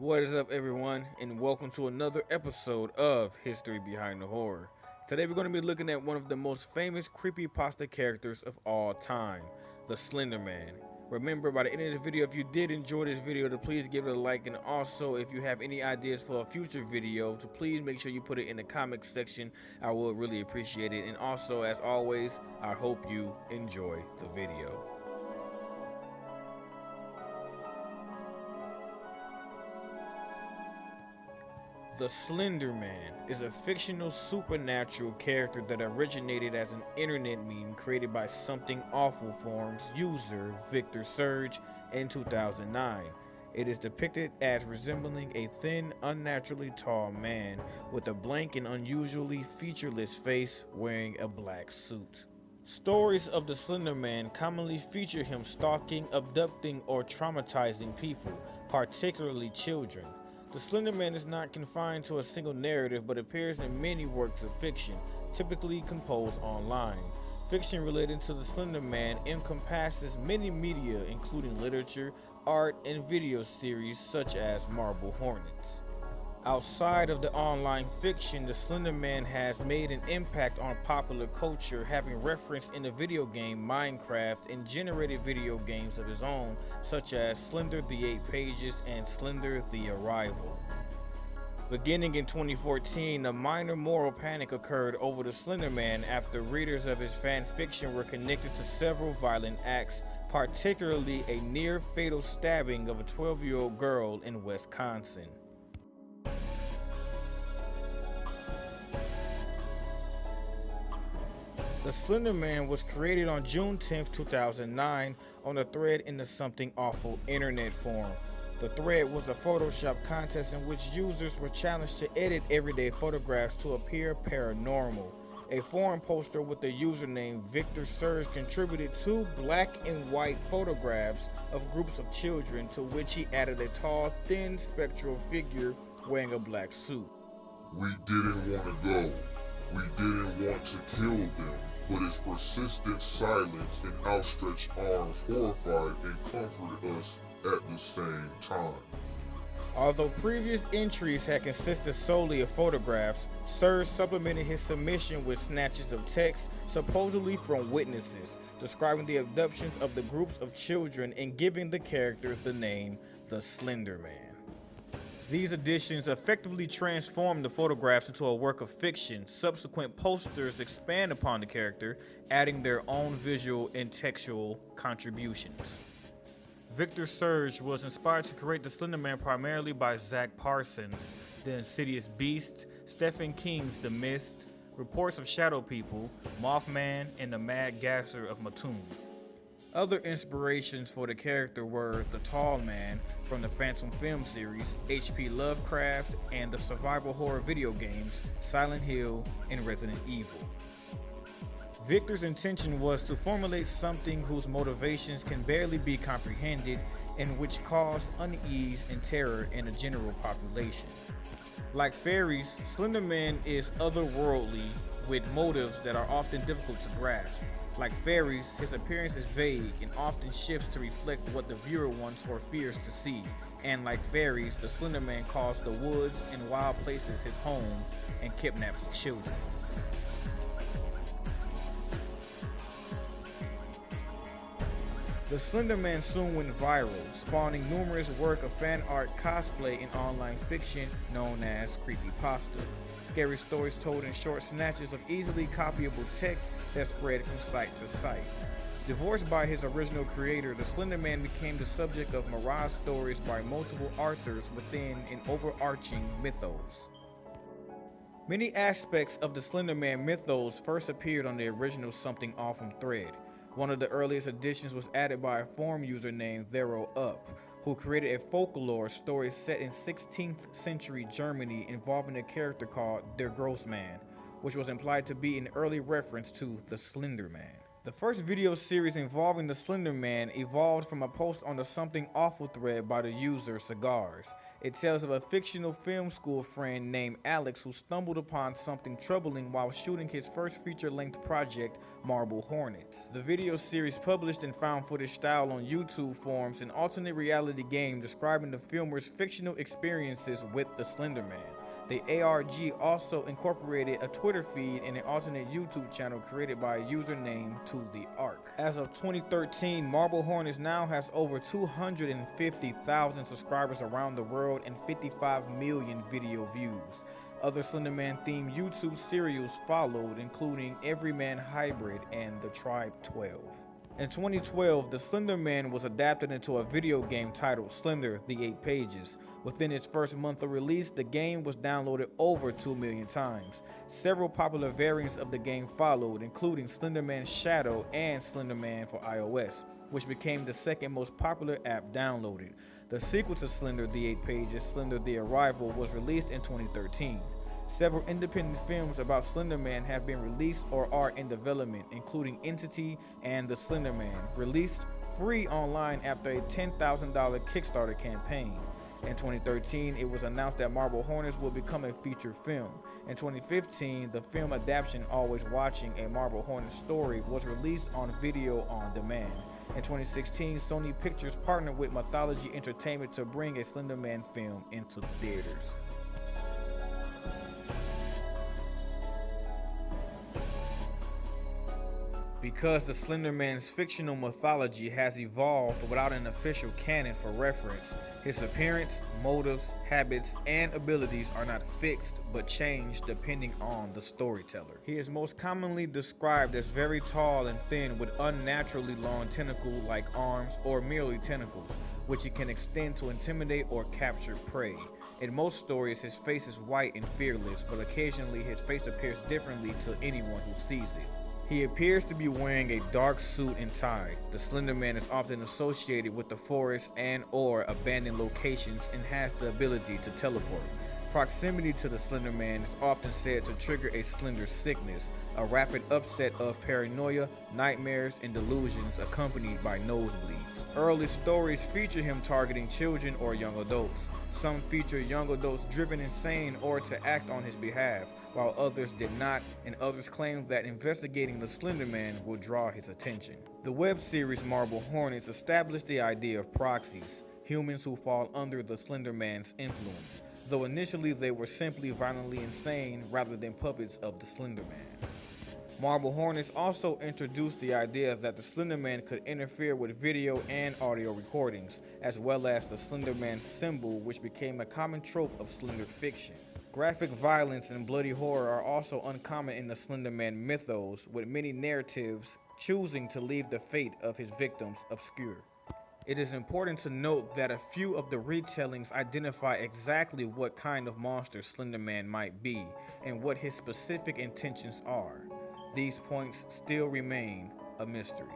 What is up, everyone, and welcome to another episode of History Behind the Horror. Today we're going to be looking at one of the most famous creepypasta characters of all time, the Slender Man. Remember, by the end of the video, if you did enjoy this video, to please give it a like, and also if you have any ideas for a future video, to please make sure you put it in the comment section. I would really appreciate it. And also, as always, I hope you enjoy the video. The Slender Man is a fictional supernatural character that originated as an internet meme created by Something Awful Forum's user Victor Surge in 2009. It is depicted as resembling a thin, unnaturally tall man with a blank and unusually featureless face wearing a black suit. Stories of the Slender Man commonly feature him stalking, abducting, or traumatizing people, particularly children. The Slender Man is not confined to a single narrative but appears in many works of fiction, typically composed online. Fiction related to the Slender Man encompasses many media including literature, art, and video series such as Marble Hornets. Outside of the online fiction, the Slender Man has made an impact on popular culture, having reference in the video game Minecraft and generated video games of his own, such as Slender the 8 Pages and Slender the Arrival. Beginning in 2014, a minor moral panic occurred over the Slender Man after readers of his fan fiction were connected to several violent acts, particularly a near-fatal stabbing of a 12-year-old girl in Wisconsin. The Slender Man was created on June 10, 2009 on a thread in the Something Awful internet forum. The thread was a Photoshop contest in which users were challenged to edit everyday photographs to appear paranormal. A forum poster with the username Victor Surge contributed 2 black and white photographs of groups of children, to which he added a tall, thin, spectral figure wearing a black suit. We didn't want to go. We didn't want to kill them. But his persistent silence and outstretched arms horrified and comforted us at the same time. Although previous entries had consisted solely of photographs, Surge supplemented his submission with snatches of text, supposedly from witnesses, describing the abductions of the groups of children and giving the character the name the Slender Man. These additions effectively transformed the photographs into a work of fiction. Subsequent posters expand upon the character, adding their own visual and textual contributions. Victor Surge was inspired to create the Slender Man primarily by Zach Parsons, The Insidious Beast, Stephen King's The Mist, Reports of Shadow People, Mothman, and The Mad Gasser of Mattoon. Other inspirations for the character were The Tall Man from the Phantom film series, H.P. Lovecraft, and the survival horror video games Silent Hill and Resident Evil. Victor's intention was to formulate something whose motivations can barely be comprehended and which caused unease and terror in the general population. Like fairies, Slender Man is otherworldly with motives that are often difficult to grasp. Like fairies, his appearance is vague and often shifts to reflect what the viewer wants or fears to see. And like fairies, the Slender Man calls the woods and wild places his home and kidnaps children. The Slender Man soon went viral, spawning numerous works of fan art, cosplay, and online fiction known as creepypasta. Scary stories told in short snatches of easily copyable text that spread from site to site. Divorced by his original creator, the Slender Man became the subject of mirage stories by multiple authors within an overarching mythos. Many aspects of the Slender Man mythos first appeared on the original Something Awful thread. One of the earliest additions was added by a forum user named TheroUp, who created a folklore story set in 16th century Germany involving a character called Der Grossman, which was implied to be an early reference to the Slender Man. The first video series involving the Slender Man evolved from a post on the Something Awful thread by the user Cigars. It tells of a fictional film school friend named Alex who stumbled upon something troubling while shooting his first feature-length project, Marble Hornets. The video series published in found footage style on YouTube forms an alternate reality game describing the filmer's fictional experiences with the Slender Man. The ARG also incorporated a Twitter feed and an alternate YouTube channel created by a user named To The Arc. As of 2013, Marble Hornets now has over 250,000 subscribers around the world and 55 million video views. Other Slender Man themed YouTube serials followed, including Everyman Hybrid and The Tribe 12. In 2012, the Slender Man was adapted into a video game titled Slender: The 8 Pages. Within its first month of release, the game was downloaded over 2 million times. Several popular variants of the game followed, including Slender Man Shadow and Slender Man for iOS, which became the second most popular app downloaded. The sequel to Slender: The 8 Pages, Slender: The Arrival, was released in 2013. Several independent films about Slender Man have been released or are in development, including Entity and The Slender Man, released free online after a $10,000 Kickstarter campaign. In 2013, it was announced that Marble Hornets will become a feature film. In 2015, the film adaptation Always Watching, a Marble Hornets story, was released on video on demand. In 2016, Sony Pictures partnered with Mythology Entertainment to bring a Slender Man film into theaters. Because the Slender Man's fictional mythology has evolved without an official canon for reference, his appearance, motives, habits, and abilities are not fixed but change depending on the storyteller. He is most commonly described as very tall and thin with unnaturally long tentacle-like arms or merely tentacles, which he can extend to intimidate or capture prey. In most stories, his face is white and fearless, but occasionally his face appears differently to anyone who sees it. He appears to be wearing a dark suit and tie. The Slender Man is often associated with the forest and/or abandoned locations and has the ability to teleport. Proximity to the Slender Man is often said to trigger a slender sickness, a rapid upset of paranoia, nightmares, and delusions accompanied by nosebleeds. Early stories feature him targeting children or young adults. Some feature young adults driven insane or to act on his behalf, while others did not, and others claim that investigating the Slender Man will draw his attention. The web series Marble Hornets established the idea of proxies, humans who fall under the Slender Man's influence, though initially they were simply violently insane rather than puppets of the Slender Man. Marble Hornets also introduced the idea that the Slender Man could interfere with video and audio recordings, as well as the Slender Man symbol, which became a common trope of Slender fiction. Graphic violence and bloody horror are also uncommon in the Slender Man mythos, with many narratives choosing to leave the fate of his victims obscure. It is important to note that a few of the retellings identify exactly what kind of monster Slender Man might be and what his specific intentions are. These points still remain a mystery.